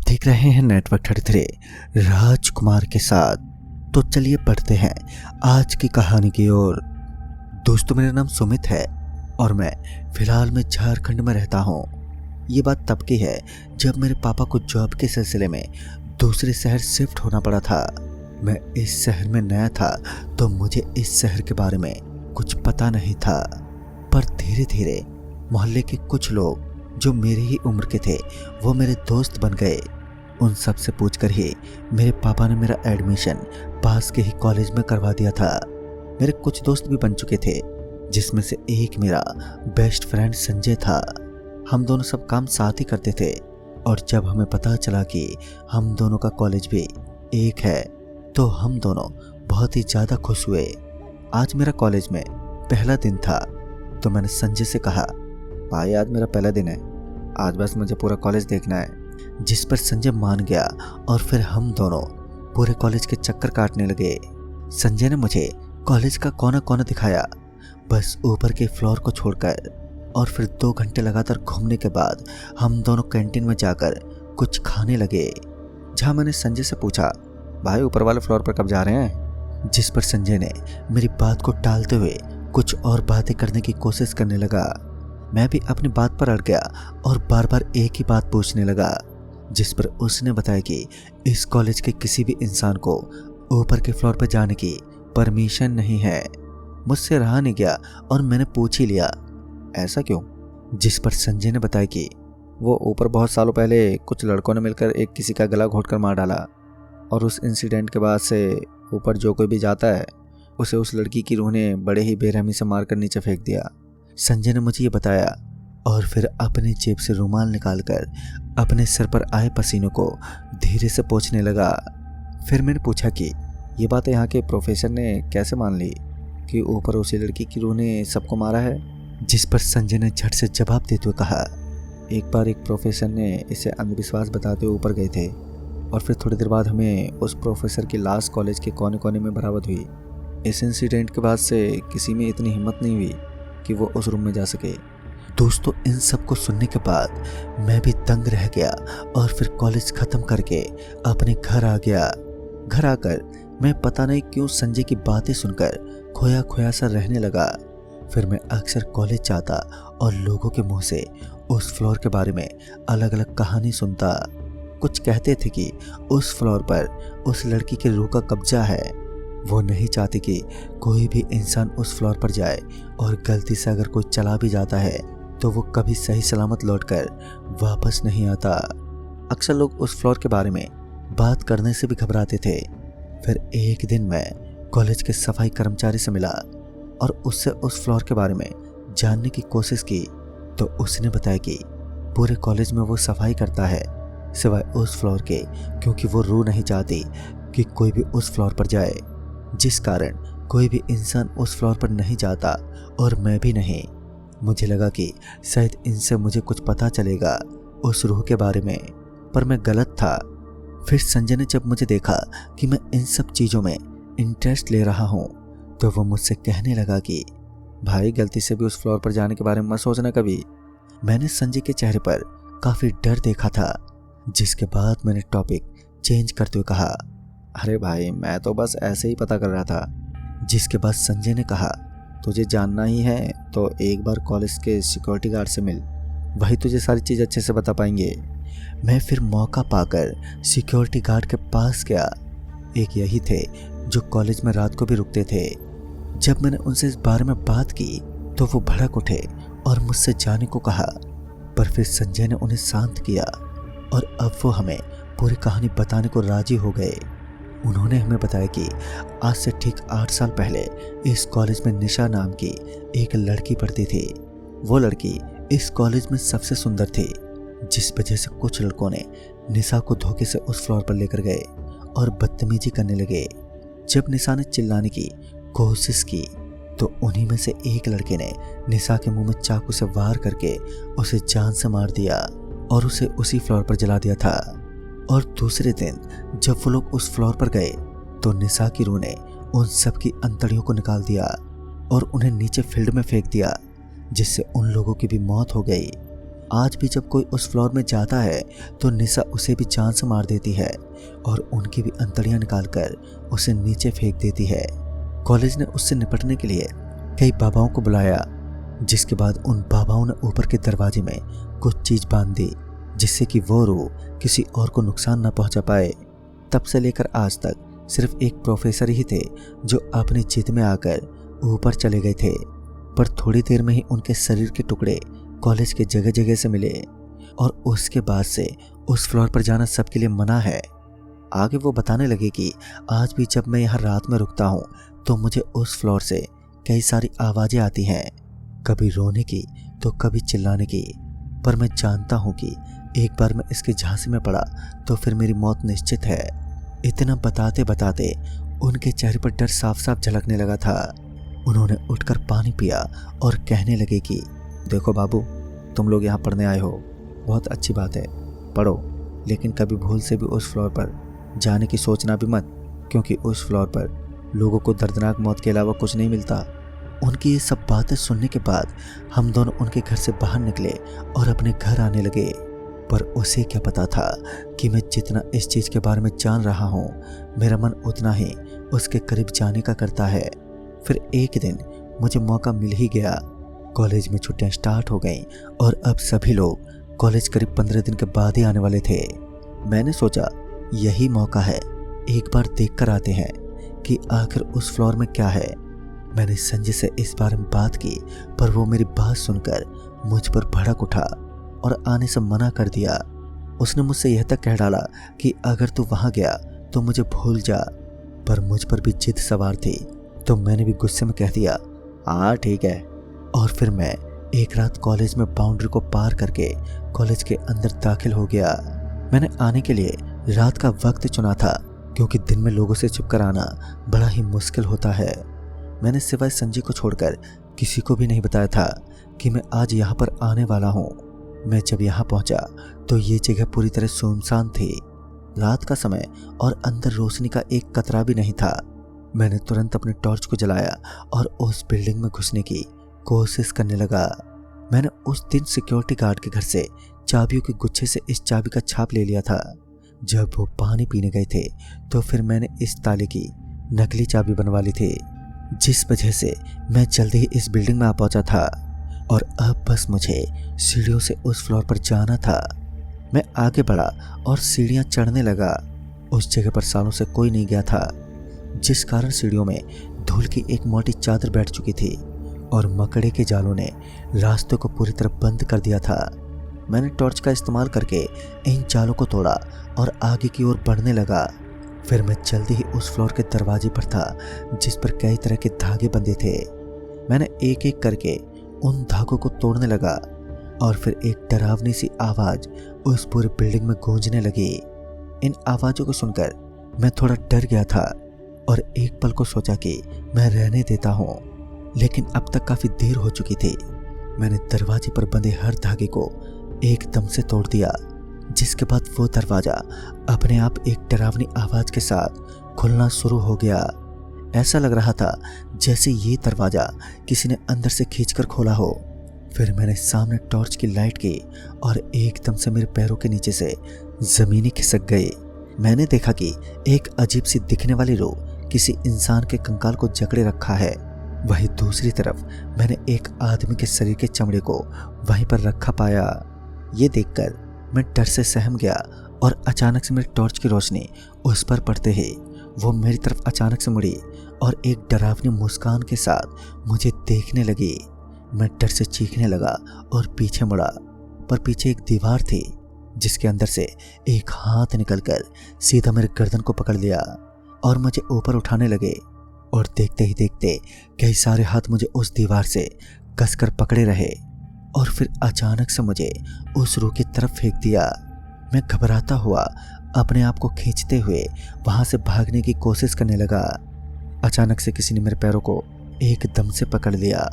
देख रहे हैं नेटवर्क 33 राजकुमार के साथ। तो चलिए पढ़ते हैं आज की कहानी की ओर। दोस्तों, मेरा नाम सुमित है और मैं फिलहाल में झारखंड में रहता हूँ। ये बात तब की है जब मेरे पापा को जॉब के सिलसिले में दूसरे शहर शिफ्ट होना पड़ा था। मैं इस शहर में नया था तो मुझे इस शहर के बारे में कुछ पता नहीं था, पर धीरे धीरे मोहल्ले के कुछ लोग जो मेरी ही उम्र के थे वो मेरे दोस्त बन गए। उन सब से पूछकर ही मेरे पापा ने मेरा एडमिशन पास के ही कॉलेज में करवा दिया था। मेरे कुछ दोस्त भी बन चुके थे, जिसमें से एक मेरा बेस्ट फ्रेंड संजय था। हम दोनों सब काम साथ ही करते थे और जब हमें पता चला कि हम दोनों का कॉलेज भी एक है तो हम दोनों बहुत ही ज़्यादा खुश हुए। आज मेरा कॉलेज में पहला दिन था तो मैंने संजय से कहा, भाई आज मेरा पहला दिन है, आज बस मुझे पूरा कॉलेज देखना है। जिस पर संजय मान गया और फिर हम दोनों पूरे कॉलेज के चक्कर काटने लगे। संजय ने मुझे कॉलेज का कोना कोना दिखाया, बस ऊपर के फ्लोर को छोड़कर, और फिर 2 घंटे लगातार घूमने के बाद हम दोनों कैंटीन में जाकर कुछ खाने लगे। जहाँ मैंने संजय से पूछा, भाई ऊपर वाले फ्लोर पर कब जा रहे हैं? जिस पर संजय ने मेरी बात को टालते हुए कुछ और बातें करने की कोशिश करने लगा। मैं भी अपनी बात पर अड़ गया और बार बार एक ही बात पूछने लगा, जिस पर उसने बताया कि इस कॉलेज के किसी भी इंसान को ऊपर के फ्लोर पर जाने की परमिशन नहीं है। मुझसे रहा नहीं गया और मैंने पूछ ही लिया, ऐसा क्यों? जिस पर संजय ने बताया कि वो ऊपर बहुत सालों पहले कुछ लड़कों ने मिलकर एक किसी का गला घोंटकर मार डाला और उस इंसिडेंट के बाद से ऊपर जो कोई भी जाता है उसे उस लड़की की रूह ने बड़े ही बेरहमी से मारकर नीचे फेंक दिया। संजय ने मुझे ये बताया और फिर अपनी जेब से रुमाल निकालकर अपने सर पर आए पसीनों को धीरे से पोंछने लगा। फिर मैंने पूछा कि ये बात यहाँ के प्रोफेसर ने कैसे मान ली कि ऊपर उसी लड़की की रूह ने सबको मारा है? जिस पर संजय ने झट से जवाब देते हुए कहा, एक बार एक प्रोफेसर ने इसे अंधविश्वास बताते हुए ऊपर गए थे और फिर थोड़ी देर बाद हमें उस प्रोफेसर की लाश कॉलेज के कोने कोने में बरामद हुई। इस इंसिडेंट के बाद से किसी में इतनी हिम्मत नहीं हुई कि वो उस रूम में जा सके। दोस्तों, इन सब को सुनने के बाद मैं भी दंग रह गया और फिर कॉलेज ख़त्म करके अपने घर आ गया। घर आकर मैं पता नहीं क्यों संजय की बातें सुनकर खोया खोया सा रहने लगा। फिर मैं अक्सर कॉलेज जाता और लोगों के मुंह से उस फ्लोर के बारे में अलग अलग कहानी सुनता। कुछ कहते थे कि उस फ्लोर पर उस लड़की के रूह का कब्जा है। वो नहीं चाहती कि कोई भी इंसान उस फ्लोर पर जाए और गलती से अगर कोई चला भी जाता है तो वो कभी सही सलामत लौटकर वापस नहीं आता। अक्सर लोग उस फ्लोर के बारे में बात करने से भी घबराते थे। फिर एक दिन मैं कॉलेज के सफाई कर्मचारी से मिला और उससे उस फ्लोर के बारे में जानने की कोशिश की तो उसने बताया कि पूरे कॉलेज में वो सफाई करता है सिवाय उस फ्लोर के, क्योंकि वो रूह नहीं चाहती कि कोई भी उस फ्लोर पर जाए, जिस कारण कोई भी इंसान उस फ्लोर पर नहीं जाता और मैं भी नहीं। मुझे लगा कि शायद इनसे मुझे कुछ पता चलेगा उस रूह के बारे में, पर मैं गलत था। फिर संजय ने जब मुझे देखा कि मैं इन सब चीज़ों में इंटरेस्ट ले रहा हूँ तो वो मुझसे कहने लगा कि भाई गलती से भी उस फ्लोर पर जाने के बारे में मत सोचना कभी। मैंने संजय के चेहरे पर काफ़ी डर देखा था, जिसके बाद मैंने टॉपिक चेंज करते हुए कहा, अरे भाई मैं तो बस ऐसे ही पता कर रहा था। जिसके बाद संजय ने कहा, तुझे जानना ही है तो एक बार कॉलेज के सिक्योरिटी गार्ड से मिल, वही तुझे सारी चीज़ अच्छे से बता पाएंगे। मैं फिर मौका पाकर सिक्योरिटी गार्ड के पास गया। एक यही थे जो कॉलेज में रात को भी रुकते थे। जब मैंने उनसे इस बारे में बात की तो वो भड़क उठे और मुझसे जाने को कहा, पर फिर संजय ने उन्हें शांत किया और अब वो हमें पूरी कहानी बताने को राजी हो गए। उन्होंने हमें बताया कि आज से ठीक 8 साल पहले इस कॉलेज में निशा नाम की एक लड़की पढ़ती थी। वो लड़की इस कॉलेज में सबसे सुंदर थी, जिस वजह से कुछ लड़कों ने निशा को धोखे से उस फ्लोर पर लेकर गए और बदतमीजी करने लगे। जब निशा ने चिल्लाने की कोशिश की तो उन्हीं में से एक लड़के ने निशा के मुंह में चाकू से वार करके उसे जान से मार दिया और उसे उसी फ्लोर पर जला दिया था। और दूसरे दिन जब वो लोग उस फ्लोर पर गए तो निशा की रूह ने उन सब की अंतड़ियों को निकाल दिया और उन्हें नीचे फील्ड में फेंक दिया, जिससे उन लोगों की भी मौत हो गई। आज भी जब कोई उस फ्लोर में जाता है तो निशा उसे भी जान से मार देती है और उनकी भी अंतड़ियां निकालकर उसे नीचे फेंक देती है। कॉलेज ने उससे निपटने के लिए कई बाबाओं को बुलाया, जिसके बाद उन बाबाओं ने ऊपर के दरवाजे में कुछ चीज बांध दी जिससे कि वो रूह किसी और को नुकसान न पहुंचा पाए। तब से लेकर आज तक सिर्फ एक प्रोफेसर ही थे जो अपनी जिद में आकर ऊपर चले गए थे, पर थोड़ी देर में ही उनके शरीर के टुकड़े कॉलेज के जगह जगह से मिले और उसके बाद से उस फ्लोर पर जाना सबके लिए मना है। आगे वो बताने लगे कि आज भी जब मैं यहाँ रात में रुकता हूँ तो मुझे उस फ्लोर से कई सारी आवाज़ें आती हैं, कभी रोने की तो कभी चिल्लाने की, पर मैं जानता हूँ कि एक बार मैं इसके झांसे में पड़ा तो फिर मेरी मौत निश्चित है। इतना बताते बताते उनके चेहरे पर डर साफ साफ झलकने लगा था। उन्होंने उठकर पानी पिया और कहने लगे कि देखो बाबू, तुम लोग यहाँ पढ़ने आए हो, बहुत अच्छी बात है, पढ़ो, लेकिन कभी भूल से भी उस फ्लोर पर जाने की सोचना भी मत, क्योंकि उस फ्लोर पर लोगों को दर्दनाक मौत के अलावा कुछ नहीं मिलता। उनकी ये सब बातें सुनने के बाद हम दोनों उनके घर से बाहर निकले और अपने घर आने लगे, पर उसे क्या पता था कि मैं जितना इस चीज़ के बारे में जान रहा हूँ, मेरा मन उतना ही उसके करीब जाने का करता है। फिर एक दिन मुझे मौका मिल ही गया। कॉलेज में छुट्टियां स्टार्ट हो गईं और अब सभी लोग कॉलेज करीब 15 दिन के बाद ही आने वाले थे। मैंने सोचा यही मौका है, एक बार देख कर आते हैं कि आखिर उस फ्लोर में क्या है। मैंने संजय से इस बारे में बात की, पर वो मेरी बात सुनकर मुझ पर भड़क उठा और आने से मना कर दिया। उसने मुझसे यह तक कह डाला कि अगर तू वहां गया तो मुझे भूल जा, पर मुझ पर भी जिद सवार थी तो मैंने भी गुस्से में कह दिया हाँ ठीक है। और फिर मैं एक रात कॉलेज में बाउंड्री को पार करके कॉलेज के अंदर दाखिल हो गया। मैंने आने के लिए रात का वक्त चुना था, क्योंकि दिन में लोगों से छुपकर आना बड़ा ही मुश्किल होता है। मैंने सिवाय संजय को छोड़कर किसी को भी नहीं बताया था कि मैं आज यहाँ पर आने वाला हूँ। मैं जब यहाँ पहुँचा तो ये जगह पूरी तरह सुनसान थी, रात का समय और अंदर रोशनी का एक कतरा भी नहीं था। मैंने तुरंत अपने टॉर्च को जलाया और उस बिल्डिंग में घुसने की कोशिश करने लगा। मैंने उस दिन सिक्योरिटी गार्ड के घर से चाबियों के गुच्छे से इस चाबी का छाप ले लिया था। जब वो पानी पीने गए थे तो फिर मैंने इस ताले की नकली चाबी बनवा ली थी, जिस वजह से मैं जल्दी ही इस बिल्डिंग में आ पहुंचा था और अब बस मुझे सीढ़ियों से उस फ्लोर पर जाना था। मैं आगे बढ़ा और सीढ़ियां चढ़ने लगा। उस जगह पर सालों से कोई नहीं गया था, जिस कारण सीढ़ियों में धूल की एक मोटी चादर बैठ चुकी थी और मकड़े के जालों ने रास्तों को पूरी तरह बंद कर दिया था। मैंने टॉर्च का इस्तेमाल करके इन जालों को तोड़ा और आगे की ओर बढ़ने लगा। फिर मैं जल्दी ही उस फ्लोर के दरवाजे पर था, जिस पर कई तरह के धागे बंधे थे। मैंने एक एक करके उन धागों को तोड़ने लगा और फिर एक डरावनी सी आवाज़ उस पूरी बिल्डिंग में गूंजने लगी। इन आवाज़ों को सुनकर मैं थोड़ा डर गया था और एक पल को सोचा कि मैं रहने देता हूँ, लेकिन अब तक काफ़ी देर हो चुकी थी। मैंने दरवाजे पर बंधे हर धागे को एकदम से तोड़ दिया, जिसके बाद वो दरवाज़ा अपने आप एक डरावनी आवाज़ के साथ खुलना शुरू हो गया। ऐसा लग रहा था जैसे ये दरवाज़ा किसी ने अंदर से खींचकर खोला हो। फिर मैंने सामने टॉर्च की लाइट की और एकदम से मेरे पैरों के नीचे से ज़मीन खिसक गई। मैंने देखा कि एक अजीब सी दिखने वाली रूह किसी इंसान के कंकाल को जकड़े रखा है। वहीं दूसरी तरफ मैंने एक आदमी के शरीर के चमड़े को वहीं पर रखा पाया। ये देखकर मैं डर से सहम गया और अचानक से मेरी टॉर्च की रोशनी उस पर पड़ते ही वो मेरी तरफ अचानक से मुड़ी और एक डरावनी मुस्कान के साथ मुझे देखने लगी। मैं डर से चीखने लगा और पीछे मुड़ा, पर पीछे एक दीवार थी जिसके अंदर से एक हाथ निकलकर सीधा मेरे गर्दन को पकड़ लिया और मुझे ऊपर उठाने लगे। और देखते ही देखते कई सारे हाथ मुझे उस दीवार से कसकर पकड़े रहे और फिर अचानक से मुझे उस रूह की तरफ फेंक दिया। मैं घबराता हुआ अपने आप को खींचते हुए वहां से भागने की कोशिश करने लगा। अचानक से किसी ने मेरे पैरों को एकदम से पकड़ लिया।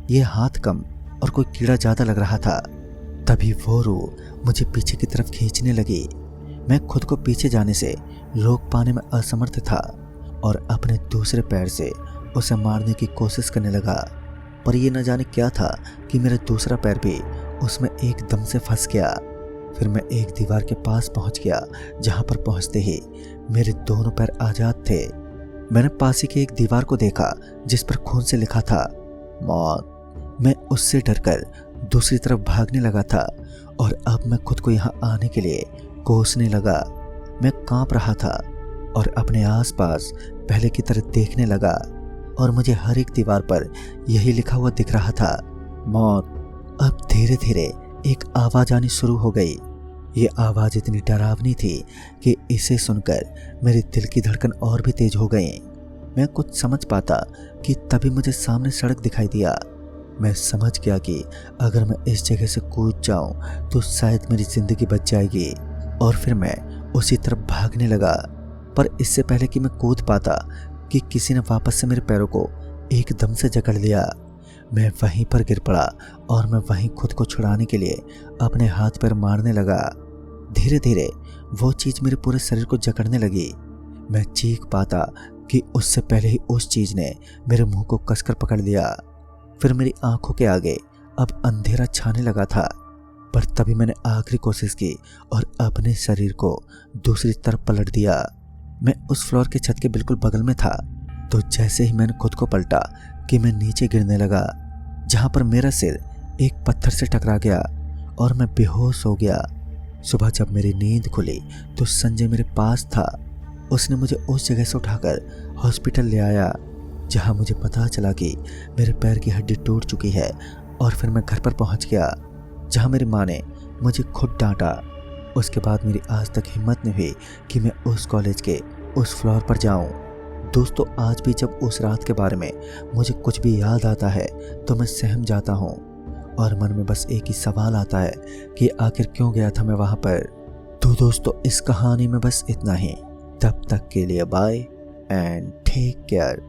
ये हाथ कम और कोई कीड़ा ज़्यादा लग रहा था। तभी वो रूह मुझे पीछे की तरफ खींचने लगी। मैं खुद को पीछे जाने से रोक पाने में असमर्थ था और अपने दूसरे पैर से उसे मारने की कोशिश करने लगा, पर यह न जाने क्या था कि मेरा दूसरा पैर भी उसमें एकदम से फंस गया। फिर मैं एक दीवार के पास पहुंच गया, जहां पर पहुंचते ही मेरे दोनों पैर आजाद थे। मैंने पास ही की एक दीवार को देखा जिस पर खून से लिखा था मौत। मैं उससे डरकर दूसरी तरफ भागने लगा था और अब मैं खुद को यहाँ आने के लिए कोसने लगा। मैं कांप रहा था और अपने आसपास पहले की तरह देखने लगा और मुझे हर एक दीवार पर यही लिखा हुआ दिख रहा था मौत। अब धीरे धीरे एक आवाज़ आनी शुरू हो गई। ये आवाज़ इतनी डरावनी थी कि इसे सुनकर मेरे दिल की धड़कन और भी तेज हो गई। मैं कुछ समझ पाता कि तभी मुझे सामने सड़क दिखाई दिया। मैं समझ गया कि अगर मैं इस जगह से कूद जाऊं तो शायद मेरी ज़िंदगी बच जाएगी और फिर मैं उसी तरफ भागने लगा। पर इससे पहले कि मैं कूद पाता कि किसी ने वापस से मेरे पैरों को एकदम से जकड़ लिया। मैं वहीं पर गिर पड़ा और मैं वहीं खुद को छुड़ाने के लिए अपने हाथ पैर मारने लगा। धीरे धीरे वो चीज़ मेरे पूरे शरीर को जकड़ने लगी। मैं चीख पाता कि उससे पहले ही उस चीज़ ने मेरे मुंह को कसकर पकड़ लिया। फिर मेरी आंखों के आगे अब अंधेरा छाने लगा था। पर तभी मैंने आखिरी कोशिश की और अपने शरीर को दूसरी तरफ पलट दिया। मैं उस फ्लोर के छत के बिल्कुल बगल में था, तो जैसे ही मैंने खुद को पलटा कि मैं नीचे गिरने लगा, जहाँ पर मेरा सिर एक पत्थर से टकरा गया और मैं बेहोश हो गया। सुबह जब मेरी नींद खुली तो संजय मेरे पास था। उसने मुझे उस जगह से उठाकर हॉस्पिटल ले आया, जहाँ मुझे पता चला कि मेरे पैर की हड्डी टूट चुकी है। और फिर मैं घर पर पहुँच गया, जहाँ मेरी माँ ने मुझे खुद डांटा। उसके बाद मेरी आज तक हिम्मत नहीं हुई कि मैं उस कॉलेज के उस फ्लोर पर जाऊं। दोस्तों, आज भी जब उस रात के बारे में मुझे कुछ भी याद आता है तो मैं सहम जाता हूं और मन में बस एक ही सवाल आता है कि आखिर क्यों गया था मैं वहां पर। तो दोस्तों, इस कहानी में बस इतना ही। तब तक के लिए बाय एंड टेक केयर।